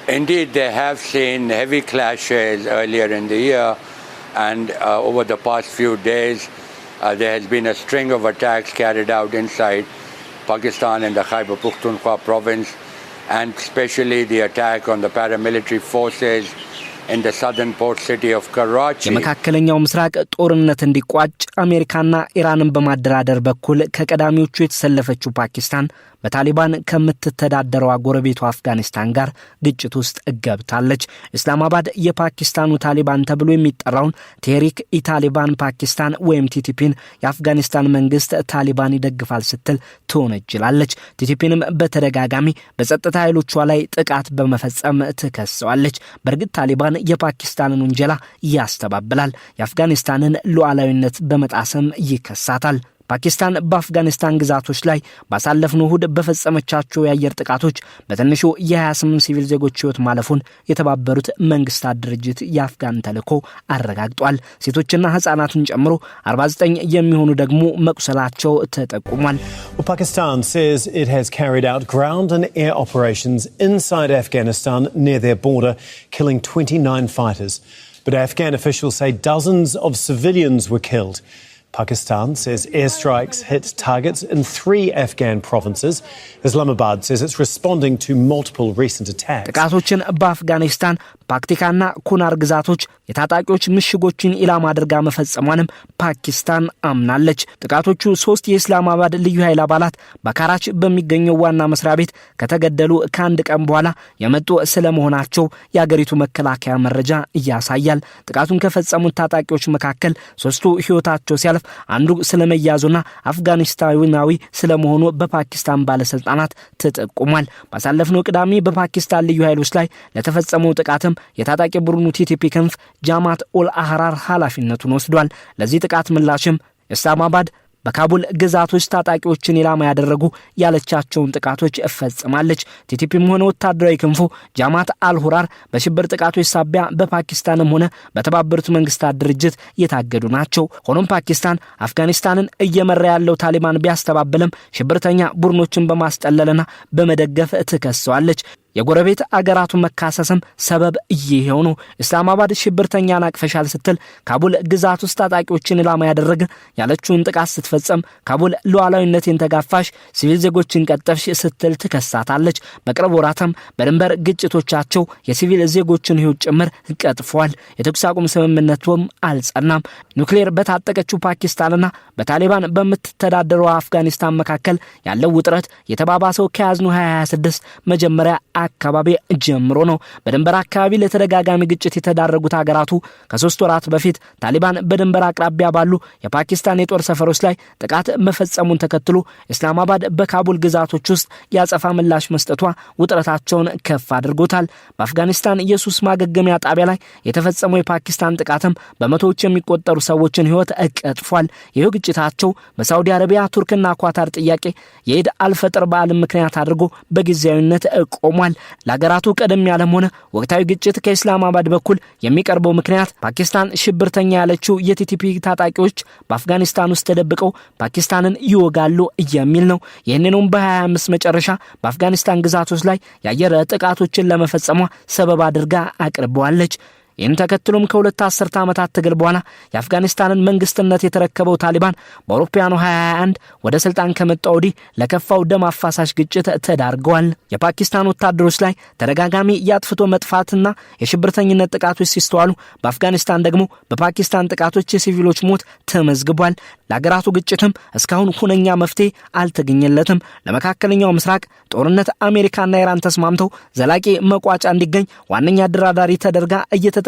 Indeed, they have seen heavy clashes earlier in the year, and over the past few days, there has been a string of attacks carried out inside Pakistan in the Khyber Pakhtunkhwa province, and especially the attack on the paramilitary forces in the southern port city of Karachi. የመካከለኛው ምስራቅ ጦርነት እንዲቋጭ አሜሪካና ኢራንን በማደራደር በኩል ከቀዳሚዎቹ የተሰለፈችው ፓኪስታን በታሊባን ከምትተዳደረው ጎረቤቷ አፍጋኒስታን ጋር ግጭት ውስጥ ገብታለች። እስላማባድ የፓኪስታኑ ታሊባን ተብሎ የሚጠራውን ቴህሪክ ኢ-ታሊባን ፓኪስታን ወይም ቲቲፒን የአፍጋኒስታን መንግስት ታሊባን ይደግፋል ስትል ትወነጅላለች። ቲቲፒንም በተደጋጋሚ በጸጥታ ኃይሎቿ ላይ ጥቃት በመፈጸም ትከሰዋለች። በእርግጥ ታሊባን የፓኪስታንን ወንጀላ ያስተባብላል። የአፍጋኒስታንን ሉዓላዊነት በመጣስም ይከሳታል። ፓኪስታን በአፍጋኒስታን ግዛቶች ላይ ባሳለፍነው እሁድ በፈጸመቻቸው የአየር ጥቃቶች በትንሹ የ28 ሲቪል ዜጎች ህይወት ማለፉን የተባበሩት መንግስታት ድርጅት የአፍጋን ተልዕኮ አረጋግጧል። ሴቶችና ህፃናትን ጨምሮ 49 የሚሆኑ ደግሞ መቁሰላቸው ተጠቁሟል። Pakistan says it has carried out ground and air operations inside Afghanistan near their border, killing 29 fighters. But Afghan officials say dozens of civilians were killed. Pakistan says airstrikes hit targets in 3 Afghan provinces. Islamabad says it's responding to multiple recent attacks. ጥቃቶችን በአፍጋኒስታን ፓክቲካና ኩናር ግዛቶች የታጣቂዎች ምሽጎችን ኢላማ አድርጋ መፈጸሟንም ፓኪስታን አምናለች። ጥቃቶቹ 3 የእስላማባድ ልዩ ኃይል አባላት በካራች በሚገኘው ዋና መስሪያ ቤት ከተገደሉ ከአንድ ቀን በኋላ የመጡ ስለመሆናቸው የአገሪቱ መከላከያ መረጃ ያሳያል። ጥቃቱን ከፈጸሙት ታጣቂዎች መካከል 3ቱ ህይወታቸው ሲያልፍ አንዱ ስለመያዙና አፍጋኒስታናዊ ስለመሆኑ በፓኪስታን ባለስልጣናት ተጠቁሟል። ባሳለፍነው ቅዳሜ በፓኪስታን ልዩ ኃይሎች ላይ ለተፈጸመው ጥቃትም የታጣቂ ቡድኑ ቲቲፒ ክንፍ ጃማት ኡል አህራር ኃላፊነቱን ወስዷል። ለዚህ ጥቃት ምላሽም እስላማባድ በካቡል ግዛቶች ታጣቂዎችን ኢላማ ያደረጉ ያለቻቸውን ጥቃቶች ፈጽማለች። ቲቲፒም ሆነ ወታደራዊ ክንፉ ጃማት አልሁራር በሽብር ጥቃቶች ሳቢያ በፓኪስታንም ሆነ በተባበሩት መንግስታት ድርጅት የታገዱ ናቸው። ሆኖም ፓኪስታን አፍጋኒስታንን እየመራ ያለው ታሊባን ቢያስተባብልም ሽብርተኛ ቡድኖችን በማስጠለልና በመደገፍ ትከሰዋለች። የጎረቤት አገራቱ መካሰስም ሰበብ ይሄው ነው። እስላማባድ ሽብርተኛን አቅፈሻል ስትል ካቡል ግዛት ውስጥ ታጣቂዎችን ኢላማ ያደረገ ያለችውን ጥቃት ስትፈጽም ካቡል ሉዓላዊነትን ተጋፋሽ ሲቪል ዜጎችን ቀጠፍሽ ስትል ትከሳታለች። በቅርብ ወራትም በድንበር ግጭቶቻቸው የሲቪል ዜጎችን ህይወት ጭምር ቀጥፈዋል። የተኩስ አቁም ስምምነቱም አልጸናም። ኒውክሌር በታጠቀችው ፓኪስታንና በታሊባን በምትተዳደረው አፍጋኒስታን መካከል ያለው ውጥረት የተባባሰው ከያዝነው 2026 መጀመሪያ አካባቢ ጀምሮ ነው። በድንበር አካባቢ ለተደጋጋሚ ግጭት የተዳረጉት ሀገራቱ ከ3 ወራት በፊት ታሊባን በድንበር አቅራቢያ ባሉ የፓኪስታን የጦር ሰፈሮች ላይ ጥቃት መፈጸሙን ተከትሎ እስላማባድ በካቡል ግዛቶች ውስጥ ያጸፋ ምላሽ መስጠቷ ውጥረታቸውን ከፍ አድርጎታል። በአፍጋኒስታን የሱስ ማገገሚያ ጣቢያ ላይ የተፈጸመው የፓኪስታን ጥቃትም በመቶዎች የሚቆጠሩ ሰዎችን ህይወት ቀጥፏል። ይህ ግጭታቸው በሳውዲ አረቢያ፣ ቱርክና ኳታር ጥያቄ የኢድ አልፈጥር በዓልን ምክንያት አድርጎ በጊዜያዊነት ቆሟል። ለሀገራቱ ቀደም ያለም ሆነ ወቅታዊ ግጭት ከእስላማባድ በኩል የሚቀርበው ምክንያት ፓኪስታን ሽብርተኛ ያለችው የቲቲፒ ታጣቂዎች በአፍጋኒስታን ውስጥ ተደብቀው ፓኪስታንን ይወጋሉ የሚል ነው። ይህንንም በ2025 መጨረሻ በአፍጋኒስታን ግዛቶች ላይ የአየር ጥቃቶችን ለመፈጸሟ ሰበብ አድርጋ አቅርበዋለች። ይህን ተከትሎም ከሁለት አስርተ ዓመታት ትግል በኋላ የአፍጋኒስታንን መንግስትነት የተረከበው ታሊባን በአውሮፓውያኑ 2021 ወደ ስልጣን ከመጣ ወዲህ ለከፋው ደም አፋሳሽ ግጭት ተዳርገዋል። የፓኪስታን ወታደሮች ላይ ተደጋጋሚ ያጥፍቶ መጥፋትና የሽብርተኝነት ጥቃቶች ሲስተዋሉ፣ በአፍጋኒስታን ደግሞ በፓኪስታን ጥቃቶች የሲቪሎች ሞት ተመዝግቧል። ለሀገራቱ ግጭትም እስካሁን ሁነኛ መፍትሄ አልተገኘለትም። ለመካከለኛው ምስራቅ ጦርነት አሜሪካና ኢራን ተስማምተው ዘላቂ መቋጫ እንዲገኝ ዋነኛ አደራዳሪ ተደርጋ እየተጠቀሰች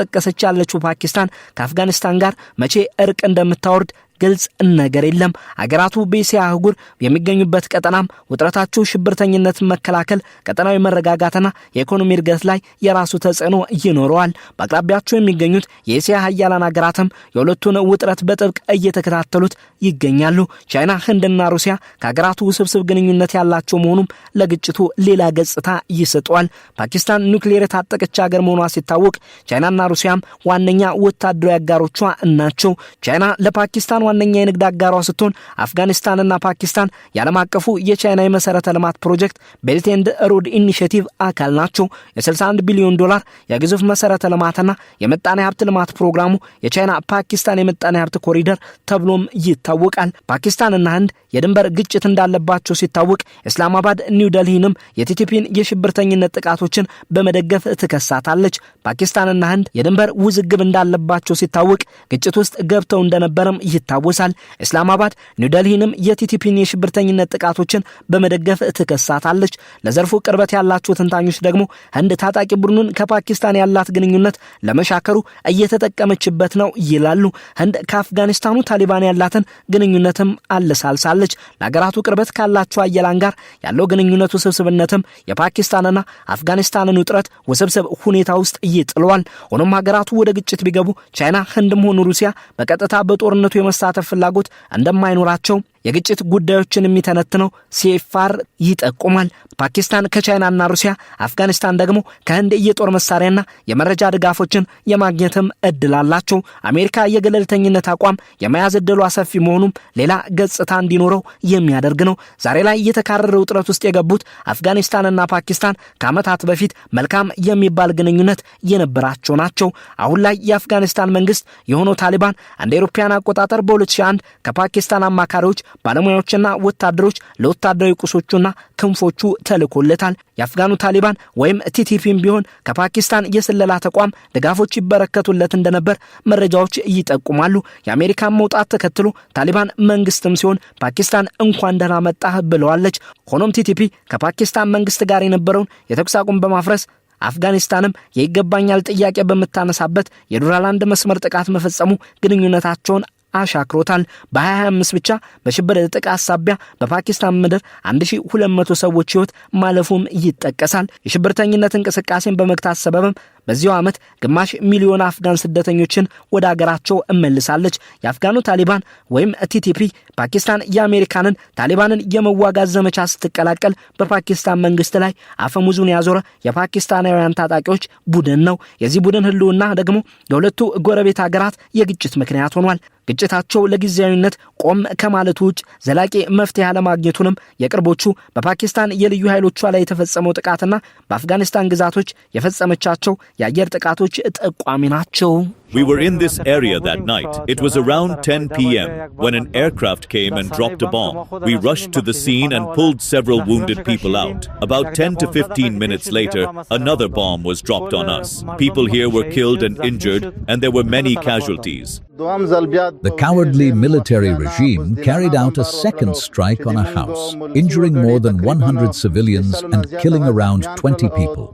ያለችው ፓኪስታን ከአፍጋኒስታን ጋር መቼ እርቅ እንደምታወርድ ግልጽ ነገር የለም። አገራቱ በእስያ አህጉር የሚገኙበት ቀጠናም ውጥረታቸው ሽብርተኝነት መከላከል፣ ቀጠናዊ መረጋጋትና የኢኮኖሚ እድገት ላይ የራሱ ተጽዕኖ ይኖረዋል። በአቅራቢያቸው የሚገኙት የእስያ ሀያላን አገራትም የሁለቱን ውጥረት በጥብቅ እየተከታተሉት ይገኛሉ። ቻይና፣ ህንድና ሩሲያ ከአገራቱ ውስብስብ ግንኙነት ያላቸው መሆኑም ለግጭቱ ሌላ ገጽታ ይሰጠዋል። ፓኪስታን ኒውክሌር የታጠቀች ሀገር መሆኗ ሲታወቅ ቻይናና ሩሲያም ዋነኛ ወታደራዊ አጋሮቿ ናቸው። ቻይና ለፓኪስታን ዋነኛ የንግድ አጋሯ ስትሆን አፍጋኒስታንና ፓኪስታን የዓለም አቀፉ የቻይና የመሰረተ ልማት ፕሮጀክት ቤልት ኤንድ ሮድ ኢኒሼቲቭ አካል ናቸው። የ61 ቢሊዮን ዶላር የግዙፍ መሰረተ ልማትና የምጣኔ ሀብት ልማት ፕሮግራሙ የቻይና ፓኪስታን የምጣኔ ሀብት ኮሪደር ተብሎም ይታወቃል። ፓኪስታንና ህንድ የድንበር ግጭት እንዳለባቸው ሲታወቅ ኢስላማባድ ኒው ዴልሂንም የቲቲፒን የሽብርተኝነት ጥቃቶችን በመደገፍ ትከሳታለች። ፓኪስታንና ህንድ የድንበር ውዝግብ እንዳለባቸው ሲታወቅ ግጭት ውስጥ ገብተው እንደነበረም ይታወሳል። ኢስላማባድ ኒው ዴልሂንም የቲቲፒን የሽብርተኝነት ጥቃቶችን በመደገፍ ትከሳታለች። ለዘርፉ ቅርበት ያላቸው ተንታኞች ደግሞ ህንድ ታጣቂ ቡድኑን ከፓኪስታን ያላት ግንኙነት ለመሻከሩ እየተጠቀመችበት ነው ይላሉ። ህንድ ከአፍጋኒስታኑ ታሊባን ያላትን ግንኙነትም አለሳልሳለች። ለሀገራቱ ቅርበት ካላቸው አየላን ጋር ያለው ግንኙነቱ ውስብስብነትም የፓኪስታንና አፍጋኒስታንን ውጥረት ውስብስብ ሁኔታ ውስጥ ይጥለዋል። ሆኖም ሀገራቱ ወደ ግጭት ቢገቡ ቻይና፣ ህንድም ሆኑ ሩሲያ በቀጥታ በጦርነቱ የመሳተፍ ፍላጎት እንደማይኖራቸው የግጭት ጉዳዮችን የሚተነትነው ሲኤፍአር ይጠቁማል። ፓኪስታን ከቻይናና ሩሲያ፣ አፍጋኒስታን ደግሞ ከህንድ የጦር መሳሪያና የመረጃ ድጋፎችን የማግኘትም እድል አላቸው። አሜሪካ የገለልተኝነት አቋም የመያዝ እድሏ ሰፊ መሆኑም ሌላ ገጽታ እንዲኖረው የሚያደርግ ነው። ዛሬ ላይ የተካረረ ውጥረት ውስጥ የገቡት አፍጋኒስታንና ፓኪስታን ከዓመታት በፊት መልካም የሚባል ግንኙነት የነበራቸው ናቸው። አሁን ላይ የአፍጋኒስታን መንግስት የሆነው ታሊባን እንደ አውሮፓውያን አቆጣጠር በ2001 ከፓኪስታን አማካሪዎች፣ ባለሙያዎችና ወታደሮች ለወታደራዊ ቁሶቹና ክንፎቹ ተልኮለታል። የአፍጋኑ ታሊባን ወይም ቲቲፒም ቢሆን ከፓኪስታን የስለላ ተቋም ድጋፎች ይበረከቱለት እንደነበር መረጃዎች ይጠቁማሉ። የአሜሪካን መውጣት ተከትሎ ታሊባን መንግስትም ሲሆን ፓኪስታን እንኳን ደህና መጣህ ብለዋለች። ሆኖም ቲቲፒ ከፓኪስታን መንግስት ጋር የነበረውን የተኩስ አቁም በማፍረስ አፍጋኒስታንም የይገባኛል ጥያቄ በምታነሳበት የዱራላንድ መስመር ጥቃት መፈጸሙ ግንኙነታቸውን አሻክሮታል። በ2025 ብቻ በሽብር ጥቃት ሳቢያ በፓኪስታን ምድር 1200 ሰዎች ህይወት ማለፉም ይጠቀሳል። የሽብርተኝነት እንቅስቃሴን በመግታት ሰበብም በዚሁ ዓመት ግማሽ ሚሊዮን አፍጋን ስደተኞችን ወደ አገራቸው እመልሳለች። የአፍጋኑ ታሊባን ወይም ቲቲፒ ፓኪስታን የአሜሪካንን ታሊባንን የመዋጋት ዘመቻ ስትቀላቀል በፓኪስታን መንግስት ላይ አፈሙዙን ያዞረ የፓኪስታናውያን ታጣቂዎች ቡድን ነው። የዚህ ቡድን ህልውና ደግሞ የሁለቱ ጎረቤት ሀገራት የግጭት ምክንያት ሆኗል። ግጭታቸው ለጊዜያዊነት ቆም ከማለቱ ውጭ ዘላቂ መፍትሄ አለማግኘቱንም የቅርቦቹ በፓኪስታን የልዩ ኃይሎቿ ላይ የተፈጸመው ጥቃትና በአፍጋኒስታን ግዛቶች የፈጸመቻቸው የአየር ጥቃቶች ጠቋሚ ናቸው። We were in this area that night. It was around 10 p.m. when an aircraft came and dropped a bomb. We rushed to the scene and pulled several wounded people out. About 10 to 15 minutes later, another bomb was dropped on us. People here were killed and injured, and there were many casualties. The cowardly military regime carried out a second strike on a house, injuring more than 100 civilians and killing around 20 people.